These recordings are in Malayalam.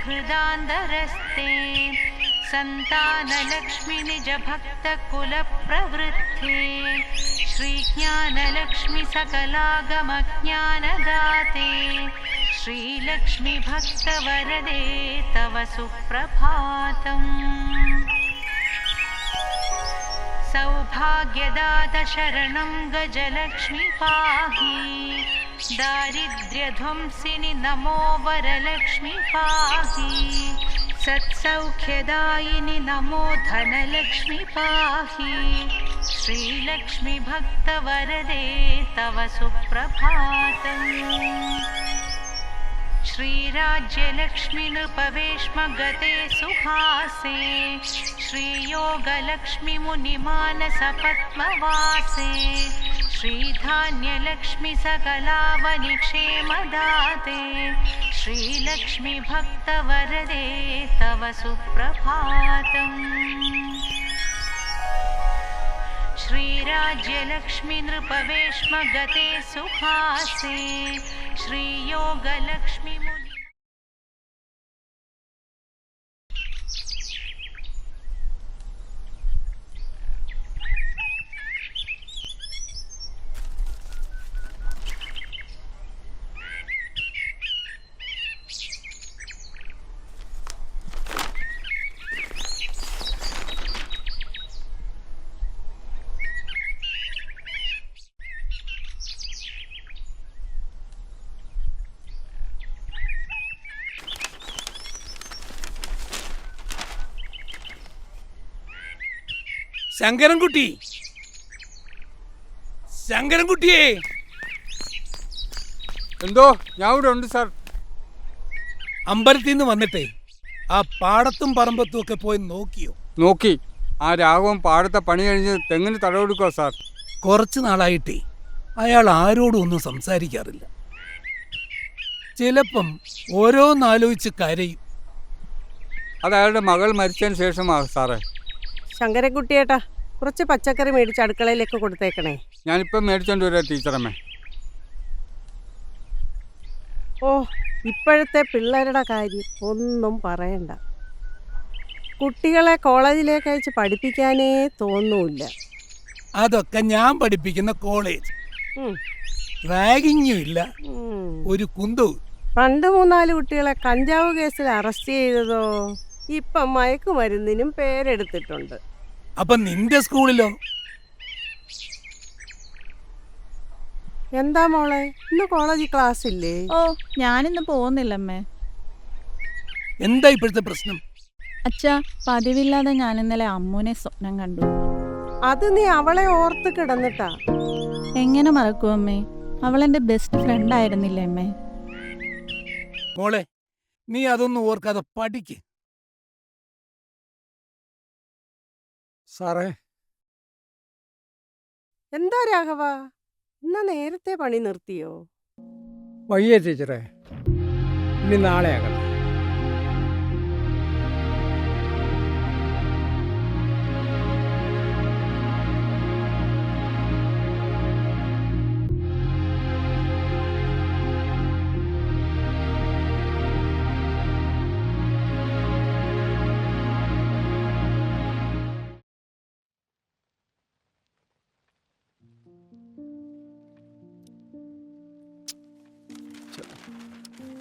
हृदान्तरस्ते सन्तानलक्ष्मि निज भक्तकुलप्रवृद्धे श्रीज्ञानलक्ष्मि सकलागमज्ञानदाते श्रीलक्ष्मि भक्तवरदे तव सुप्रभातम्। सौभाग्यदात शरणं गजलक्ष्मि पाहि दारिद्र्यध्वंसिनि नमो वरलक्ष्मि पाहि सत्सौख्यदायिनि नमो धनलक्ष्मि पाहि श्रीलक्ष्मि भक्तवरदे तव सुप्रभातम्। श्रीराज्यलक्ष्मि नृपवेश्मगते सुहासे श्रीयोगलक्ष्मि मुनिमानसपद्मवासे श्रीधान्यलक्ष्मि सकलावनिक्षेमदाते श्रीलक्ष्मि भक्तवरदे तव सुप्रभातम्। श्रीराज्यलक्ष्मि नृपवेश्मगते सुहासे श्रीयोगलक्ष्मि मुनि ശങ്കരൻകുട്ടി, ശങ്കരൻകുട്ടിയേ. എന്തോ? ഞാൻ ഇവിടെ ഉണ്ട് സാർ. അമ്പലത്തിൽ നിന്ന് വന്നിട്ടേ ആ പാടത്തും പറമ്പത്തും ഒക്കെ പോയി നോക്കിയോ? നോക്കി. ആ രാഘവൻ പാടത്തെ പണി കഴിഞ്ഞ് തെങ്ങിന് തടവെടുക്കുക സാർ. കുറച്ച് നാളായിട്ടേ അയാൾ ആരോടും ഒന്നും സംസാരിക്കാറില്ല. ചിലപ്പം ഓരോന്നാലോചിച്ച് കരയും. അത് അയാളുടെ മകൾ മരിച്ചതിന് ശേഷമാണ് സാറേ. ശങ്കരൻകുട്ടിയേട്ടാ, കുറച്ച് പച്ചക്കറി മേടിച്ച് അടുക്കളയിലേക്ക് കൊടുത്തേക്കണേ. ഞാനിപ്പം മേടിച്ചോണ്ട് വരാം ടീച്ചറമ്മേ. ഓ, ഇപ്പോഴത്തെ പിള്ളേരുടെ കാര്യം ഒന്നും പറയണ്ട. കുട്ടികളെ കോളേജിലേക്ക് അയച്ച് പഠിപ്പിക്കാനേ തോന്നൂല്ല. അതൊക്കെ ഞാൻ പഠിപ്പിക്കുന്ന കോളേജ്. റാഗിങ്ങും ഇല്ല, ഒരു കുന്തവും. പണ്ട് 3-4 കുട്ടികളെ കഞ്ചാവ് കേസിൽ അറസ്റ്റ് ചെയ്തതോ ഇപ്പം മയക്കുമരുന്നിനും പേരെടുത്തിട്ടുണ്ട്. അപ്പൊ നിന്റെ സ്കൂളിലോ? എന്താ മോളെ, ഇന്ന് കോളേജിൽ ക്ലാസ് ഇല്ലേ? ഓ, ഞാനിന്ന് പോകുന്നില്ലമ്മേ. എന്താ ഇപ്പോഴത്തെ പ്രശ്നം? അച്ഛാ, പതിവില്ലാതെ ഞാൻ ഇന്നലെ അമ്മൂനെ സ്വപ്നം കണ്ടു. അത് നീ അവളെ ഓർത്ത് കിടന്നിട്ടാ? എങ്ങനെ മറക്കും അമ്മേ? അവളെന്റെ ബെസ്റ്റ് ഫ്രണ്ട് ആയിരുന്നില്ലേ അമ്മേ? മോളെ, നീ അതൊന്നും ഓർക്കാതെ പഠിക്ക്. സാറേ. എന്താ രാഘവ, ഇന്ന് നേരത്തെ പണി നിർത്തിയോ? വയ്യേ ടീച്ചറെ, ഇനി നാളെ ആകട്ടെ.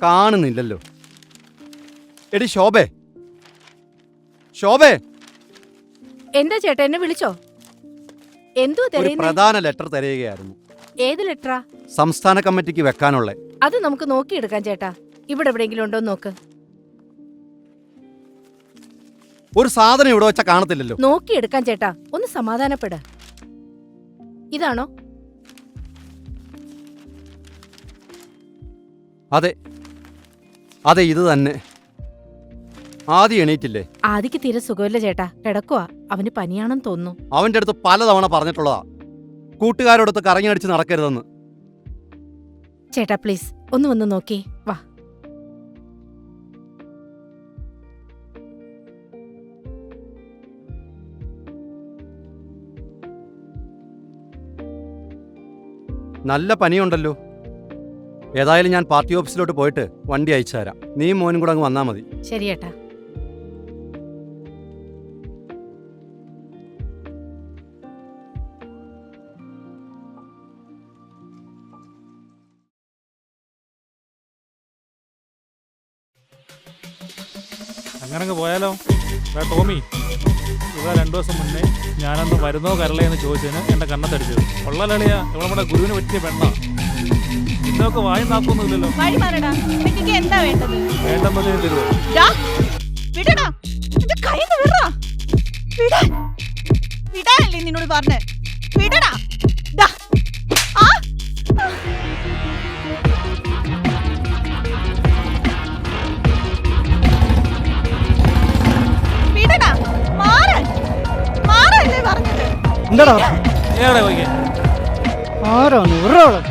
കാണുന്നില്ലല്ലോ. എടി ശോഭേ, ശോഭേ. എന്താ ചേട്ടാ, എന്നെ വിളിച്ചോ? എന്തോ ഒരു പ്രധാന ലെറ്റർ തരികയായിരുന്നു. ഏത് ലെറ്ററാ? സംസ്ഥാന കമ്മിറ്റിക്ക് വെക്കാനുള്ള. അത് നമുക്ക് നോക്കിയെടുക്കാം ചേട്ടാ. ഇവിടെ എവിടെയെങ്കിലും ഉണ്ടോ നോക്ക്. ഒരു സാധനം ഇവിടെ വെച്ചാ കാണത്തില്ലല്ലോ. നോക്കിയെടുക്കാം ചേട്ടാ, ഒന്ന് സമാധാനപ്പെട. ഇതാണോ? അതെ അതെ, ഇത് തന്നെ. ആദ്യം എണീറ്റില്ലേ? ആദിക്ക് തീരെ സുഖമില്ല ചേട്ടാ, കിടക്കുവാ. അവന് പനിയാണെന്ന് തോന്നുന്നു. അവന്റെ അടുത്ത് പലതവണ പറഞ്ഞിട്ടുള്ളതാ കൂട്ടുകാരോടൊത്ത് കറങ്ങിയടിച്ച് നടക്കരുതെന്ന്. ചേട്ടാ പ്ലീസ് ഒന്ന് വന്ന് നോക്കി വാ. നല്ല പനിയുണ്ടല്ലോ. ഏതായാലും ഞാൻ പാർട്ടി ഓഫീസിലോട്ട് പോയിട്ട് വണ്ടി അയച്ചു തരാം. നീ മോനും കൂടെ അങ്ങ് വന്നാൽ മതി. ശരി ഏട്ടാ. അങ്ങനങ്ങ് പോയാലോ? ടോമി, ഇവ 2 ദിവസം മുന്നേ ഞാനന്ന് വരുന്നോ കരളേ എന്ന് ചോദിച്ചതിന് എൻ്റെ കണ്ണത്തടിച്ചത് കൊള്ളലളിയാ. ഇവിടെ നമ്മുടെ ഗുരുവിന് പറ്റിയ പെണ്ണാ. ഇന്നൊക്കെ വായി നാക്കൊന്നുമില്ലല്ലോ. എന്താ വേണ്ടത്? വേണ്ടെന്നതിന് തരുമോ? വിടാനല്ലേ നിന്നോട് പറഞ്ഞേ? വിടടാ. എന്താടാ എവിടെ പോയിക്കേ? ആരാണ് ഒരാള്?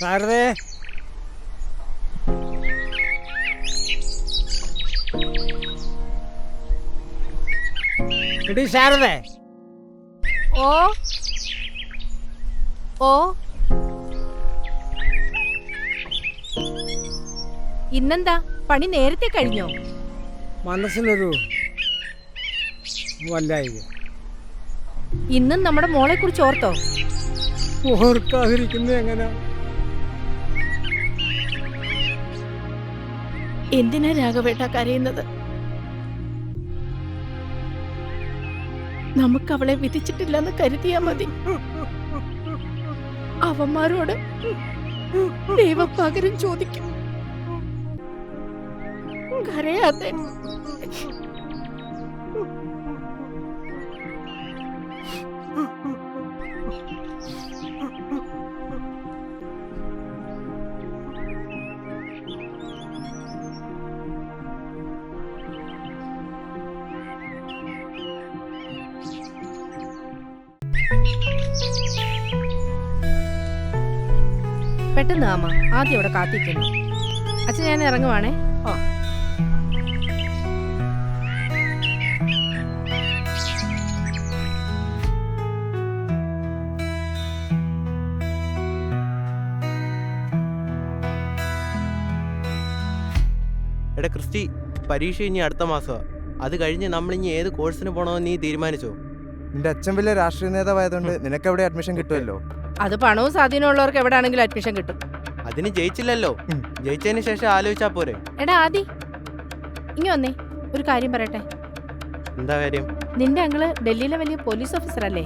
ശാരദേ, എടി ശാരദേ. ഓ ഓ ഇന്നെന്താ പണി നേരത്തെ കഴിഞ്ഞോ? മനസ്സിലൊരു വല്ലായിക. ഇന്നും നമ്മുടെ മോളെ കുറിച്ച് ഓർത്തോ? ഓർക്കാതിരിക്കുന്നത് എങ്ങനെ? എന്തിനാ രാഘവേട്ട കരയുന്നത്? നമുക്ക് അവളെ വിധിച്ചിട്ടില്ലെന്ന് കരുതിയാ മതി. അവന്മാരോട് ദൈവം പകരം ചോദിക്കും. കരയാതെ. പെട്ടെന്ന് ആമ ആദ്യം ഇവിടെ കാത്തിക്കുന്നു. അച്ഛൻ ഞാൻ ഇറങ്ങുവാണേ. എടാ ക്രിസ്റ്റി, പരീക്ഷ ഇനി അടുത്ത മാസമാണ്. അത് കഴിഞ്ഞ് നമ്മളിനി ഏത് കോഴ്സിന് പോകണമെന്ന് നീ തീരുമാനിച്ചോ? നിന്റെ അച്ഛൻ വലിയ രാഷ്ട്രീയ നേതാവായതുകൊണ്ട് നിനക്ക് എവിടെ അഡ്മിഷൻ കിട്ടുമല്ലോ. അത് പണവും സ്വാധീനമുള്ളവർക്ക് എവിടെയാണെങ്കിലും അഡ്മിഷൻ കിട്ടും. അതിന് ജയിച്ചില്ലല്ലോ. ജയിച്ചതിന് ശേഷം ആലോചിച്ചാ പോരെ. എടാ ആദി, ഇങ്ങ വന്നേ, ഒരു കാര്യം പറയട്ടെ. എന്താ കാര്യം? നിന്റെ അങ്കിള് ഡൽഹിയിലെ വലിയ പോലീസ് ഓഫീസർ അല്ലേ?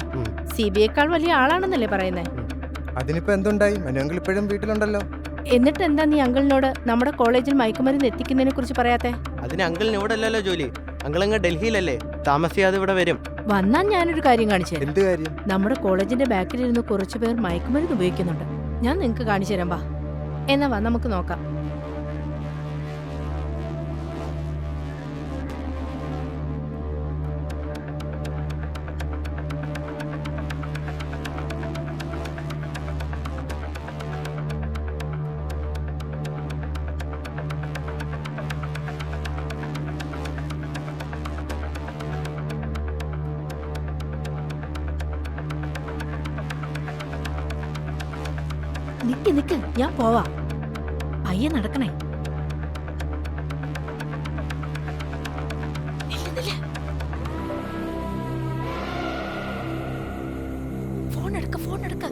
CBIയേക്കാൾ വലിയ ആളാണെന്നല്ലേ പറയുന്നേ? അതിനിപ്പോ എന്തുണ്ടായി? മനു അങ്കിൾ ഇപ്പോഴും വീട്ടിലുണ്ടല്ലോ. എന്നിട്ട് എന്താ നീ അങ്കിളിനോട് നമ്മുടെ കോളേജിൽ മയക്കുമരുന്ന് എത്തിക്കുന്നതിനെ കുറിച്ച് പറയാത്തെ? അതിന് അങ്കിളിന് ഇവിടെ അല്ലല്ലോ ജോലി. അങ്കിളങ്ങ് ഡൽഹിയിലല്ലേ, താമസിയാതെ ഇവിടെ വരും. വന്നാൽ ഞാനൊരു കാര്യം കാണിച്ചു തരാം. എന്ത് കാര്യം? നമ്മുടെ കോളേജിന്റെ ബാക്കിലിരുന്ന് കുറച്ചു പേർ മയക്കുമരുന്ന് ഉപയോഗിക്കുന്നുണ്ട്. ഞാൻ നിങ്ങക്ക് കാണിച്ചു തരാം. വാ, എന്നാ വാ, നമുക്ക് നോക്കാം. നിക്ക് നിക്ക്, ഞാൻ പോവാ. പയ്യെ നടക്കണേ. ഫോൺ എടുക്ക, ഫോൺ എടുക്ക.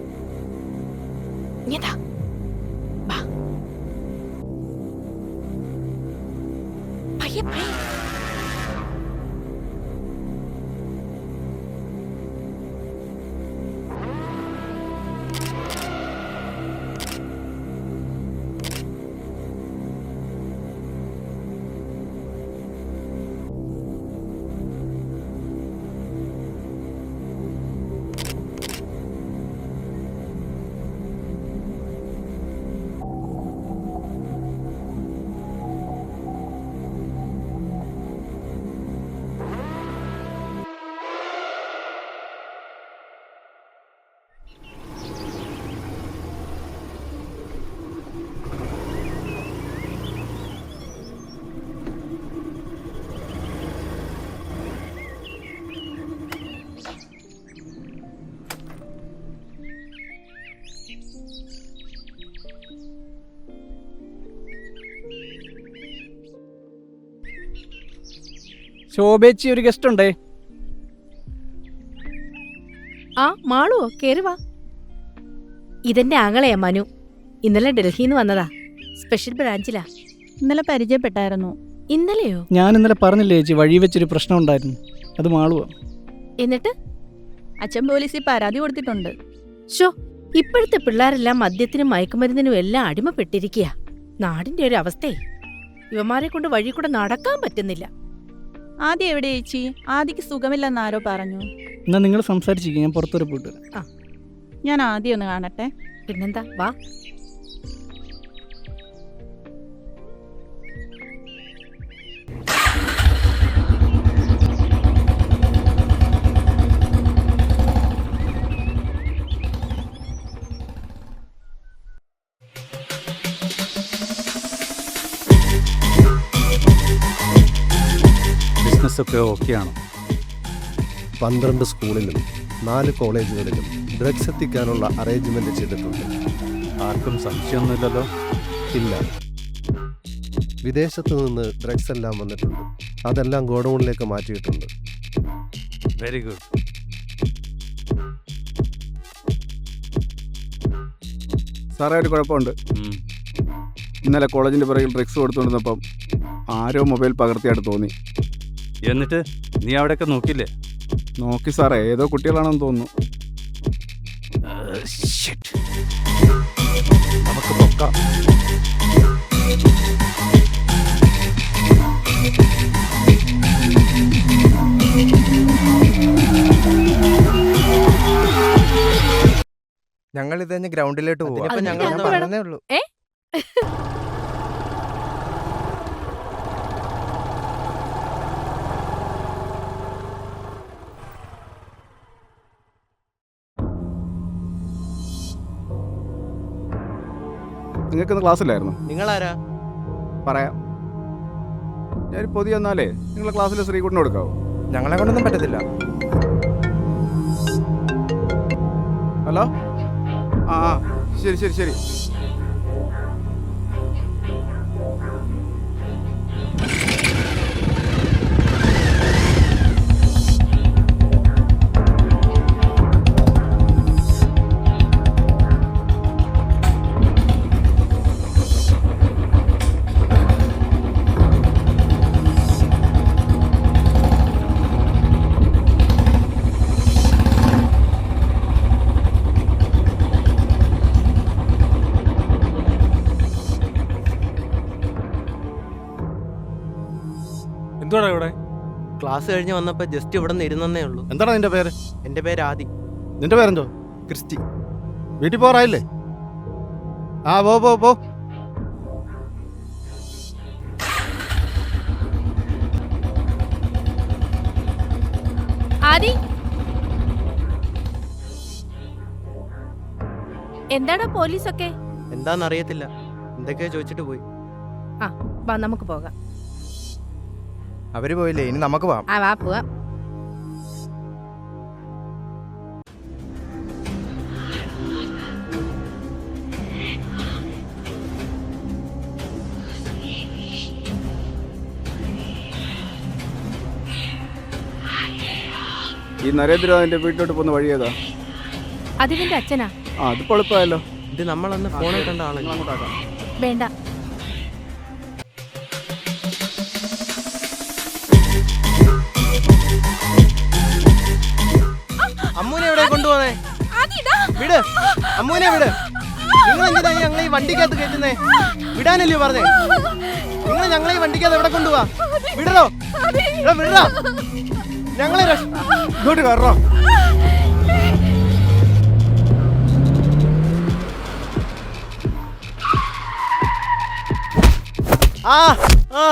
പയ്യെ പയ്യെ. ശോഭേച്ചി ഒരു ഗസ്റ്റ് ഉണ്ടേ. ആ മാളുവോ, കേറി വാ. ഇതെന്റെ ആങ്ങളെയാ മനു. ഇന്നലെ ഡൽഹിന്ന് വന്നതാ. സ്പെഷ്യൽ ബ്രാഞ്ചിലാ. ഇന്നലെ പരിചയപ്പെട്ടായിരുന്നു. ഇന്നലെയോ? ഞാൻ ഇന്നലെ പറഞ്ഞില്ലേ ചേച്ചി, വഴി വെച്ചൊരു പ്രശ്നം ഉണ്ടായിരുന്നു. അത് മാളുവാ. എന്നിട്ട് അച്ഛൻ പോലീസിൽ പരാതി കൊടുത്തിട്ടുണ്ട്. ഷോ, ഇപ്പോഴത്തെ പിള്ളേരെല്ലാം മദ്യത്തിനും മയക്കുമരുന്നിനും എല്ലാം അടിമപ്പെട്ടിരിക്കുക. നാടിന്റെ ഒരു അവസ്ഥയെ. ഇവന്മാരെ കൊണ്ട് വഴി കൂടെ നടക്കാൻ പറ്റുന്നില്ല. ആദ്യം എവിടെ ചേച്ചി? ആദിക്ക് സുഖമില്ലെന്ന് ആരോ പറഞ്ഞു. എന്നാ നിങ്ങൾ സംസാരിച്ചിരിക്കും, ഞാൻ പുറത്തുവരെ പോയിട്ട് വരാം. ഞാൻ ആദ്യം ഒന്ന് കാണട്ടെ. പിന്നെന്താ, വാ. ബിസിനസ്സൊക്കെ ഓക്കെയാണോ? 12 സ്കൂളിലും 4 കോളേജുകളിലും ഡ്രഗ്സ് എത്തിക്കാനുള്ള അറേഞ്ച്മെന്റ് ചെയ്തിട്ടുണ്ട്. ആർക്കും സംശയമൊന്നുമില്ലല്ലോ? ഇല്ല. വിദേശത്ത് നിന്ന് ഡ്രഗ്സ് എല്ലാം വന്നിട്ടുണ്ട്. അതെല്ലാം ഗോഡൌണിലേക്ക് മാറ്റിയിട്ടുണ്ട്. Very good. സാറേ, ഒരു കുഴപ്പമുണ്ട്. ഇന്നലെ കോളേജിൻ്റെ പിറകിൽ ഡ്രഗ്സ് കൊടുത്തുകൊണ്ടിരുന്നപ്പം ആരോ മൊബൈൽ പകർത്തിയായിട്ട് തോന്നി. എന്നിട്ട് നീ അവിടെയൊക്കെ നോക്കില്ലേ? നോക്കി സാറേ, ഏതോ കുട്ടികളാണെന്ന് തോന്നുന്നു. നമുക്ക് പൊക്കാം. ഞങ്ങൾ ഇത് കഴിഞ്ഞ് ഗ്രൗണ്ടിലോട്ട് പോവാം. അതിനിപ്പോ ഞങ്ങൾ ഞങ്ങൾ പറഞ്ഞേ ഉള്ളൂ. നിങ്ങൾക്കിന്ന് ക്ലാസ്സിലായിരുന്നു? നിങ്ങളാരാ? പറയാം. ഞാൻ പൊതി വന്നാലേ നിങ്ങളെ ക്ലാസ്സിൽ ശ്രീകുട്ടിന് കൊടുക്കാവോ? ഞങ്ങളെ കൊണ്ടൊന്നും പറ്റത്തില്ല. ഹലോ, ആ ശരി ശരി ശരി. എന്തുവാടാ ഇവിടെ? ക്ലാസ് കഴിഞ്ഞ് വന്നപ്പോ ജസ്റ്റ് ഇവിടെ നിന്ന് ഇരുന്നേ ഉള്ളൂ. എന്താണ് നിന്റെ പേര്? എന്റെ പേര് ആദി. നിന്റെ പേരെന്തോ? ക്രിസ്റ്റി. വീട്ടിൽ പോറായില്ലേ? ആ പോ പോ പോ. ആദി, എന്താടാ പോലീസൊക്കെ? എന്താന്നറിയത്തില്ല, എന്തൊക്കെയോ ചോദിച്ചിട്ട് പോയി. ആ വാ, നമുക്ക് പോകാം. അവര് പോയില്ലേ, ഇനി നമുക്ക് പോവാം. ആ വാ, പോവാം. ഈ നരേന്ദ്രനാഥിന്റെ വീട്ടിലോട്ട് പോകുന്ന വഴി ഏതാ? അതിവന്റെ അച്ഛനാ. ആ, അത് എളുപ്പമായല്ലോ. ഇത് നമ്മളന്ന് ഫോണിൽ കണ്ട ആളല്ലേ? അങ്ങോട്ടാക്കാം. വേണ്ട. അമ്മൂനെ എവിടെ കൊണ്ടുപോന്നേ? വിട് അമ്മൂനെ, വിട്. നിങ്ങൾ എന്തിനാ ഞങ്ങളെ ഈ വണ്ടിക്കകത്ത് കയറ്റുന്നേ? വിടാനല്ലേ പറഞ്ഞേ? നിങ്ങൾ ഞങ്ങളെ ഈ വണ്ടിക്കകത്ത് എവിടെ കൊണ്ടുപോവാ? വിടറോ, വിടറാ. ഞങ്ങളെ ഇങ്ങോട്ട് കയറോ. ആ ആ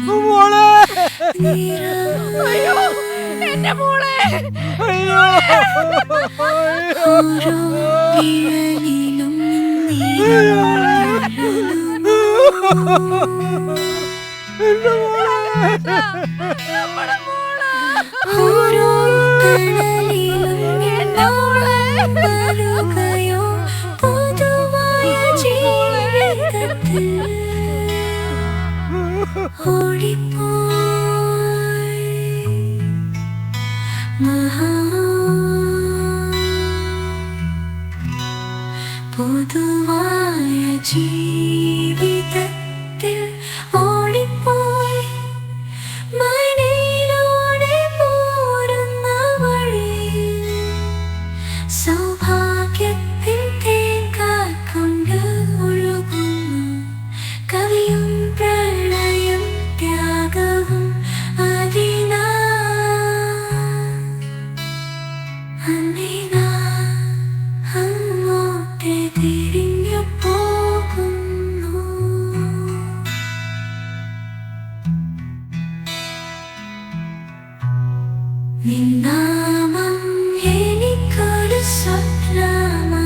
മോളെ അയ്യോ എന്റെ മോളെ പൊതുവായ ജീവിതത്തിൽ ഓടിപ്പോയി മണിയിലൂടെ പോരുന്ന വഴിയിൽ സൗഭാഗ്യത്തിൻ തേൻകാക്കൊണ്ട് ഒഴുകുന്നു കവിയും പ്രണയം ത്യാഗവും അതിനാ അങ്ങോട്ട് തിരിഞ്ഞു പോകുന്നു. നിന്നാമം എനിക്കൊരു സ്വപ്നമാ.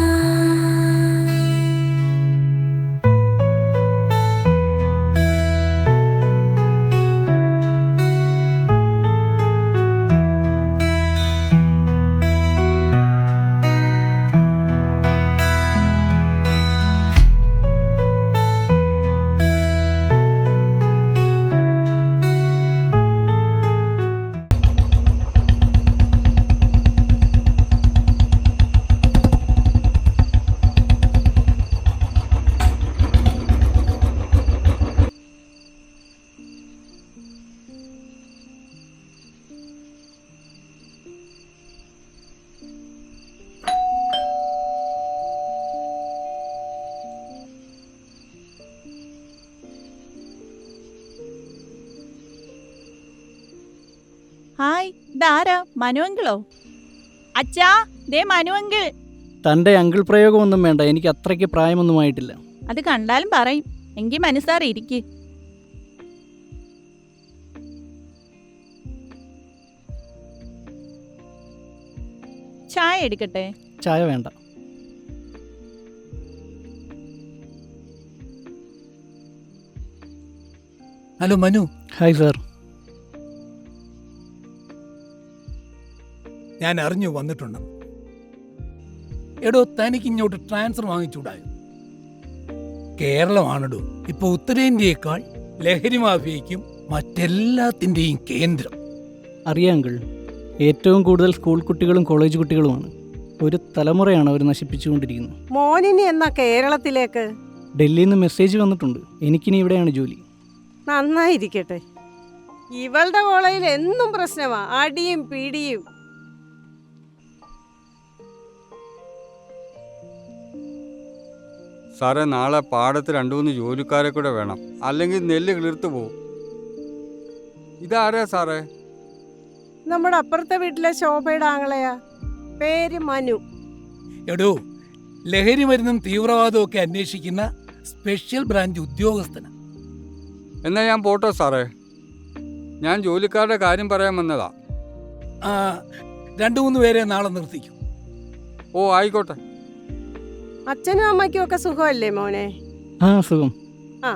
ഹായ് ഇതാരാ? മനുവങ്കിളോ? അച്ഛാ, ദേ മനുവങ്കിൾ. തൻ്റെ അങ്കിൾ പ്രയോഗമൊന്നും വേണ്ട, എനിക്ക് അത്രയ്ക്ക് പ്രായമൊന്നുമായിട്ടില്ല. അത് കണ്ടാലും പറയും. എങ്കിൽ മനസ്സാറി ഇരിക്ക്. ചായ എടുക്കട്ടെ? ചായ വേണ്ട. ഹലോ മനു. Hi sir. ഞാൻ അറിഞ്ഞു വന്നിട്ടുണ്ടെന്ന്. എടോ, തനിക്ക് ഇങ്ങോട്ട് ട്രാൻസ്ഫർ വാങ്ങിച്ചൂടായോ? കേരളമാണെടോ ഇപ്പൊ ഉത്തരേന്ത്യയേക്കാൾ ലഹരി മാഫിയയ്ക്കും മറ്റെല്ലാത്തിൻ്റെയും കേന്ദ്രം. അറിയാം അങ്കിൾ, ഏറ്റവും കൂടുതൽ സ്കൂൾ കുട്ടികളും കോളേജ് കുട്ടികളുമാണ്. ഒരു തലമുറയാണ് അവർ നശിപ്പിച്ചുകൊണ്ടിരിക്കുന്നത്. മോനിനി എന്നാ കേരളത്തിലേക്ക്? ഡൽഹിയിൽ നിന്ന് മെസ്സേജ് വന്നിട്ടുണ്ട്. എനിക്കിനി ഇവിടെയാണ് ജോലി. നന്നായിരിക്കട്ടെ. ഇവളുടെ കോളേജിൽ എന്നും പ്രശ്നമാ, അടിയും പിടിയും. സാറേ, നാളെ പാടത്ത് 2-3 ജോലിക്കാരെ കൂടെ വേണം, അല്ലെങ്കിൽ നെല്ല് കിളിർത്ത് പോവും. ഇതാരാ സാറേ? നമ്മുടെ അപ്പുറത്തെ വീട്ടിലെ ശോഭയുടെ ആങ്ങളെയാ, പേര് മനു. എടോ, ലഹരി മരുന്നും തീവ്രവാദവും ഒക്കെ അന്വേഷിക്കുന്ന സ്പെഷ്യൽ ബ്രാഞ്ച് ഉദ്യോഗസ്ഥന. എന്നാ ഞാൻ പോട്ടോ സാറേ? ഞാൻ ജോലിക്കാരുടെ കാര്യം പറയാൻ വന്നതാ. 2-3 പേരെ നാളെ നിർത്തിക്കും. ഓ, ആയിക്കോട്ടെ. അച്ഛനും അമ്മയ്ക്കും ഒക്കെ സുഖമല്ലേ മോനെ? ആ, സുഖം. ആ,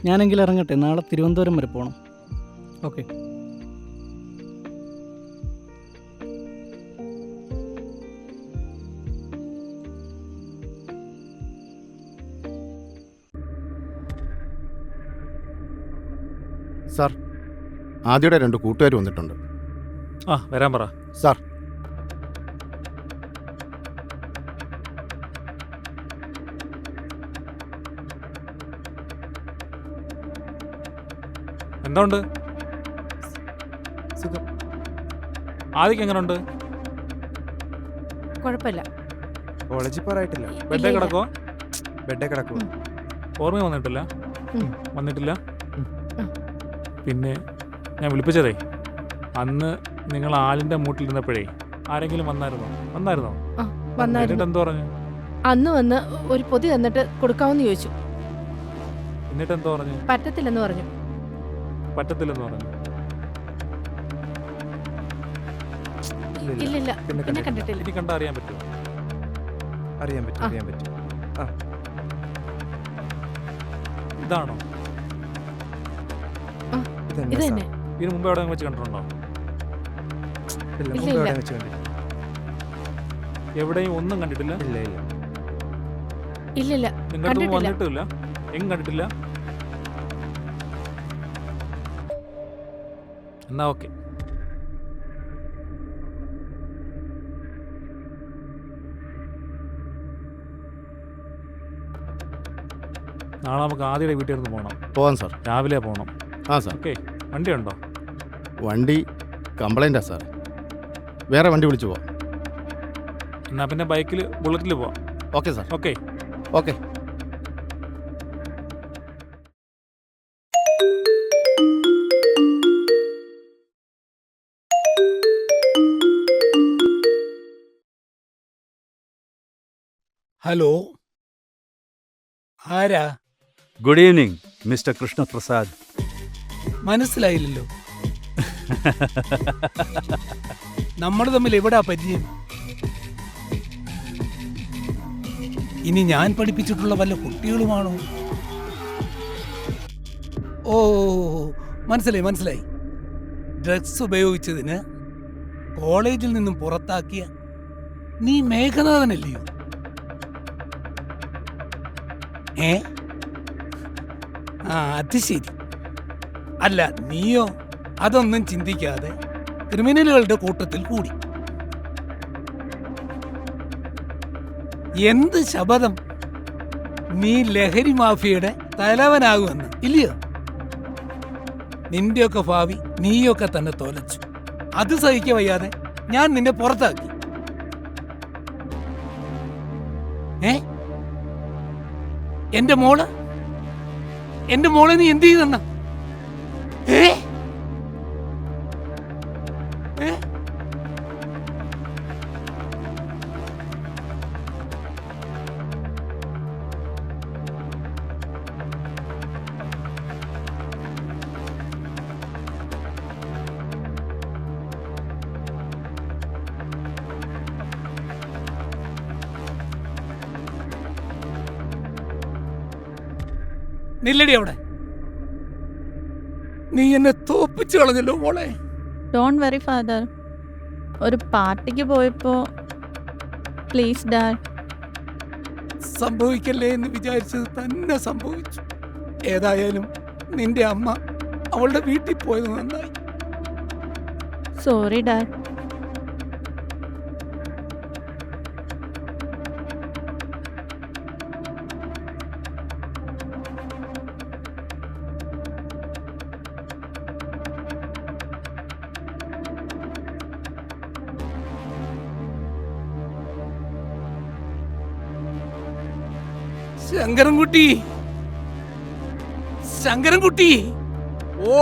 ഞാനെങ്കിലും ഇറങ്ങട്ടെ, നാളെ തിരുവനന്തപുരം വരെ പോകണം. ഓക്കെ. സാർ, ആദ്യയുടെ 2 കൂട്ടുകാർ വന്നിട്ടുണ്ട്. ആ, വരാൻ പറ. സാർ, എന്തുണ്ട്? സുഖം. ആദ്യം എങ്ങനെയുണ്ട്? കുഴപ്പമില്ല. കോളേജിൽ പോറായിട്ടില്ല. ബെഡേ കിടക്കോ? ബെഡേ കിടക്കുക. ഓർമ്മ വന്നിട്ടില്ല? ഉം. വന്നിട്ടില്ല? പിന്നെ ഞാൻ വിളിപ്പിച്ചതേ, അന്ന് നിങ്ങൾ ആലിൻ്റെ മൂട്ടിലിരുന്നപ്പോഴേ ആരെങ്കിലും വന്നായിരുന്നോ? വന്നായിരുന്നു. എന്ത് പറഞ്ഞു? അന്ന് വന്ന് ഒരു പൊതി തന്നിട്ട് കൊടുക്കാമെന്ന് ചോദിച്ചു. എന്നിട്ട് എന്തോ പറഞ്ഞു? പറ്റത്തില്ലെന്ന് പറഞ്ഞു. പറ്റത്തില്ലെന്ന് പറഞ്ഞു. ഇല്ലില്ല, പിന്നെ കണ്ടിട്ടില്ല. ഇനി കണ്ടാ അറിയാൻ പറ്റുമോ? അറിയാൻ പറ്റും, അറിയാൻ പറ്റും. ഇതാണോ? ഇത് തന്നെ. ഇതിന് മുമ്പ് എവിടെ വെച്ച് കണ്ടിട്ടുണ്ടോ? എവിടെയും ഒന്നും കണ്ടിട്ടില്ല? ഇല്ലില്ല, നിങ്ങളുടെ വന്നിട്ടില്ല? എങ്ങും കണ്ടിട്ടില്ല? എന്നാ ഓക്കെ. നാളെ നമുക്ക് ആദ്യയുടെ വീട്ടിൽ നിന്ന് പോകണം. പോവാം സാർ. രാവിലെ പോകണം. ആ സാർ. ഓക്കെ. വണ്ടി ഉണ്ടോ? വണ്ടി കംപ്ലൈൻറ്റാ സാർ. വേറെ വണ്ടി വിളിച്ചു പോവാം. എന്നാ പിന്നെ ബൈക്കിൽ ബുള്ളറ്റിൽ പോവാം. Okay sir. Okay. Okay. Hello, ആരാ? Good evening mister Krishnaprasad. മനസ്സിലായില്ലല്ലോ. നമ്മൾ തമ്മിൽ എവിടാ പരിചയം? ഇനി ഞാൻ പഠിപ്പിച്ചിട്ടുള്ള വല്ല കുട്ടികളുമാണോ? ഓ, മനസ്സിലായി മനസ്സിലായി. ഡ്രഗ്സ് ഉപയോഗിച്ചതിന് കോളേജിൽ നിന്നും പുറത്താക്കിയ നീ മേഘനാഥനല്ലയോ? അത് ശരി. അല്ല, നീയോ അതൊന്നും ചിന്തിക്കാതെ ക്രിമിനലുകളുടെ കൂട്ടത്തിൽ കൂടി. എന്ത് ശപഥം! നീ ലഹരി മാഫിയയുടെ തലവനാകുമെന്ന്, ഇല്ലയോ? നിന്റെയൊക്കെ ഭാവി നീയൊക്കെ തന്നെ തോലച്ചു. അത് സഹിക്ക വയ്യാതെ ഞാൻ നിന്നെ പുറത്താക്കി. എന്റെ മോളെ നീ എന്ത് ചെയ്തെന്ന? നില്ലടി അവിടെ. നീ എന്നെ തോപ്പിച്ചു കളഞ്ഞല്ലോ മോളെ. Don't worry father. ഒരു പാർട്ടിക്ക് പോയപ്പോ പ്ലീസ് ഡാഡ്. സംഭവിക്കല്ലേ എന്ന് വിചാരിച്ചത് തന്നെ സംഭവിച്ചു. ഏതായാലും നിന്റെ അമ്മ അവളുടെ വീട്ടിൽ പോയത് നന്നായി. Sorry dad. ശങ്കരൻകുട്ടി, ശങ്കരൻകുട്ടി. ഓ,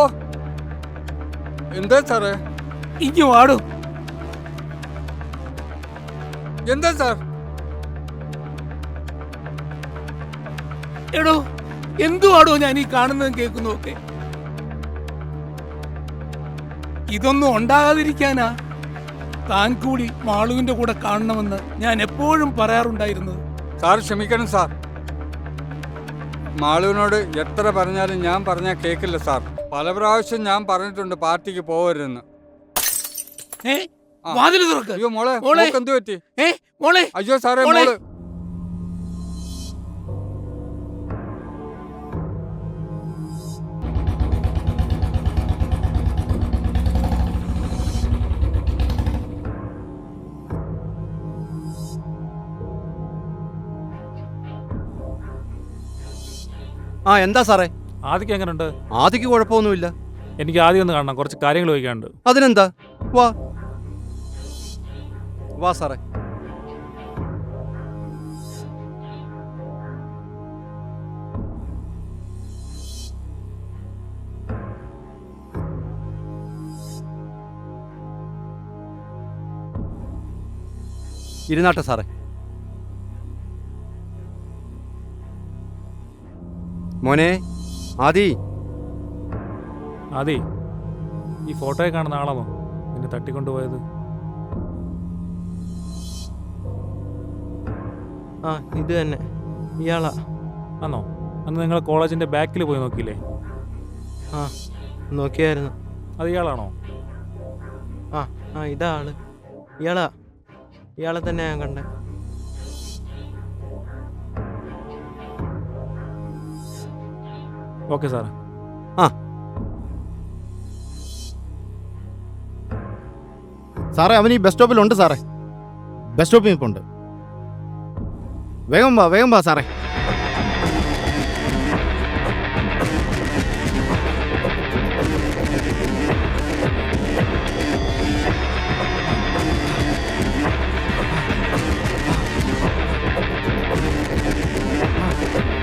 എന്താ സാറേ? ഇഞ്ഞു വാടോ. എന്താ സാർ? എടോ, എന്തുവാടോ ഞാൻ ഈ കാണുന്നതും കേൾക്കുന്നതൊക്കെ? ഇതൊന്നും ഉണ്ടാകാതിരിക്കാനാ താൻ കൂടി മാളുവിന്റെ കൂടെ കാണണമെന്ന് ഞാൻ എപ്പോഴും പറയാറുണ്ടായിരുന്നത്. സാർ ക്ഷമിക്കണം സാർ. മാളുവിനോട് എത്ര പറഞ്ഞാലും ഞാൻ പറഞ്ഞാൽ കേൾക്കില്ല സാർ. പല പ്രാവശ്യം ഞാൻ പറഞ്ഞിട്ടുണ്ട് പാർട്ടിക്ക് പോകരുതെന്ന്. അയ്യോ മോളെ, എന്ത് പറ്റി? അയ്യോ സാറേ, മോള്. എന്താ സാറേ? ആദിക്ക് എങ്ങനെയുണ്ട്? ആദിക്ക് കുഴപ്പമൊന്നുമില്ല. എനിക്ക് ആദ്യം ഒന്ന് കാണണം, കുറച്ച് കാര്യങ്ങൾ ചോദിക്കാനുണ്ട്. അതിനെന്താ? വാ വാ സാറേ. ഇരുന്നാട്ടെ സാറേ. മോനെ, ആദി, അതെ, ഈ ഫോട്ടോയിൽ കാണുന്ന ആളാണോ നിന്നെ തട്ടിക്കൊണ്ടുപോയത്? ആ ഇത് തന്നെ, ഇയാളാ. ആണോ? അന്ന് നിങ്ങൾ കോളേജിന്റെ ബാക്കിൽ പോയി നോക്കിയില്ലേ? ആ നോക്കിയായിരുന്നു. അത് ഇയാളാണോ? ആ ആ ഇതാ ആള്. ഇയാളെ തന്നെ ഞാൻ കണ്ടേ. Okay sir. ആ സാറേ, അവൻ ഈ ബസ് സ്റ്റോപ്പിലുണ്ട് സാറേ. ബസ് സ്റ്റോപ്പിൽ ഇപ്പോൾ ഉണ്ട്. വേഗം വാ സാറേ.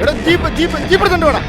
എടാ ജീപ്പ് എടുത്തോണ്ട് വേണം.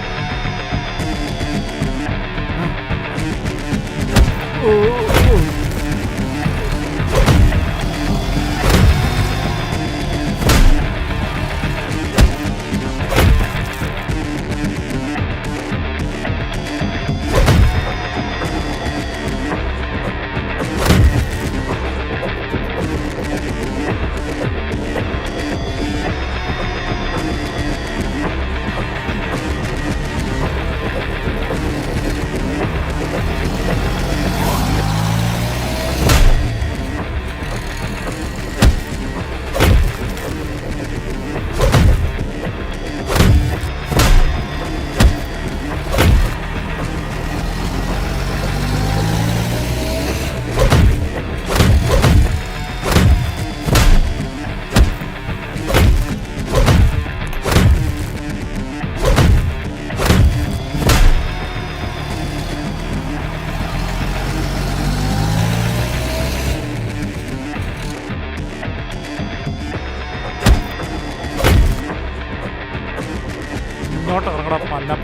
ഇങ്ങോട്ട് ഇറങ്ങടാ പന്നം.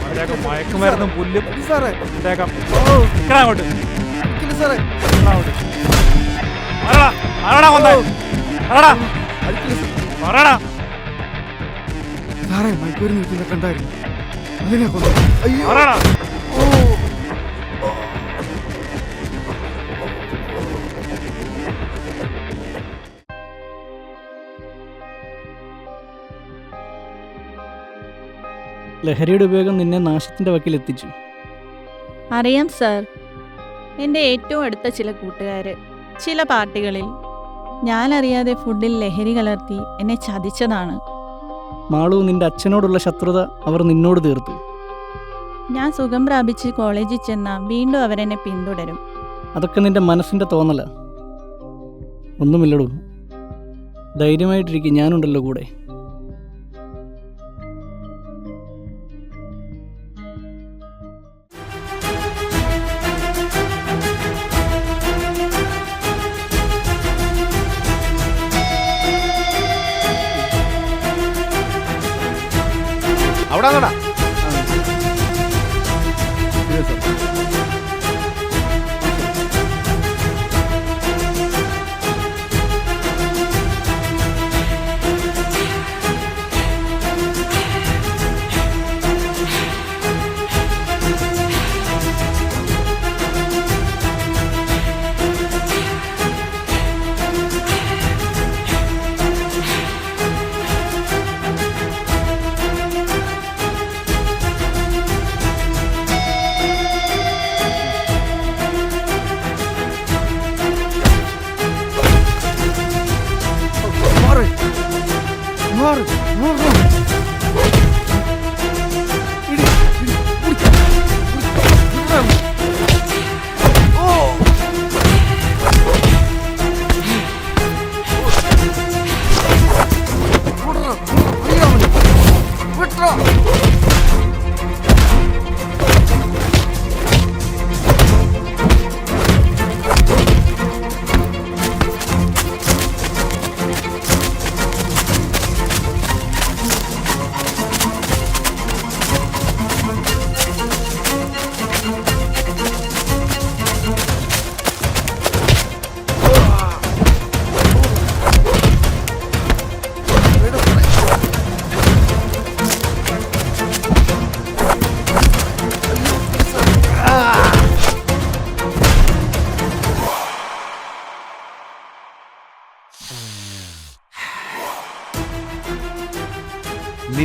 അവരെയൊക്കെ മയക്കുമരുന്നും പുല്ലും ഇട്ടേക്കാം. നിക്കടാ അങ്ങോട്ട്. നിക്കടാ അങ്ങോട്ട്. ആരടാ കൊന്നേ? പറയടാ. സാറേ, മയക്കുമരുന്ന് വിൽക്കുന്ന കണ്ടായിരുന്നു. അതിനെ കൊന്നു. പറയടാ. ലഹരിയുടെ ഉപയോഗം നിന്നെ നാശത്തിൻ്റെ വക്കിലെത്തിച്ചു. അറിയാം സാർ. എൻ്റെ ഏറ്റവും അടുത്ത ചില കൂട്ടുകാർ ചില പാർട്ടികളിൽ ഞാനറിയാതെ ഫുഡിൽ ലഹരി കലർത്തി എന്നെ ചതിച്ചതാണ്. മാളു, നിന്റെ അച്ഛനോടുള്ള ശത്രുത അവർ നിന്നോട് തീർത്തു. ഞാൻ സുഖം പ്രാപിച്ച് കോളേജിൽ ചെന്നാൽ വീണ്ടും അവരെന്നെ പിന്തുടരും. അതൊക്കെ നിന്റെ മനസ്സിൻ്റെ തോന്നല. ഒന്നുമില്ലടൂ, ധൈര്യമായിട്ടിരിക്കും, ഞാനുണ്ടല്ലോ കൂടെ. അവിടെ അങ്ങടാ.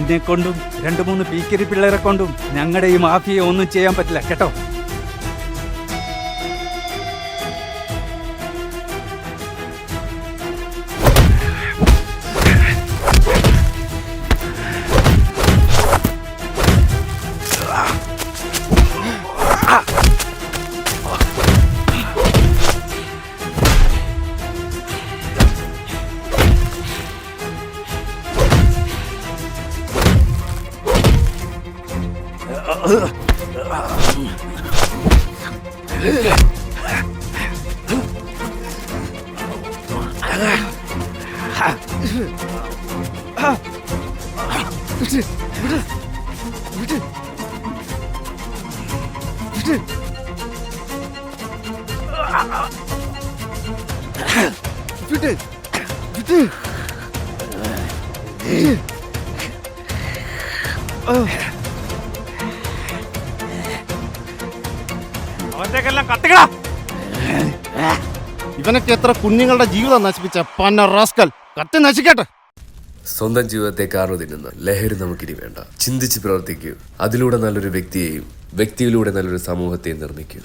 നിന്നെ കൊണ്ടും 2-3 പീക്കരി പിള്ളേരെ കൊണ്ടും ഞങ്ങളുടെ ഈ മാഫിയെ ഒന്നും ചെയ്യാൻ പറ്റില്ല കേട്ടോ. ഇവനൊക്കെ എത്ര കുഞ്ഞുങ്ങളുടെ ജീവിതം നശിപ്പിച്ച പന്ന റാസ്കൽ കത്തി നശിക്കട്ടെ. സ്വന്തം ജീവിതത്തെ കാർന്നു തിന്നുന്ന ലഹരി നമുക്കിനി വേണ്ട. ചിന്തിച്ച് പ്രവർത്തിക്കൂ. അതിലൂടെ നല്ലൊരു വ്യക്തിയെയും വ്യക്തിയിലൂടെ നല്ലൊരു സമൂഹത്തെയും നിർമ്മിക്കൂ.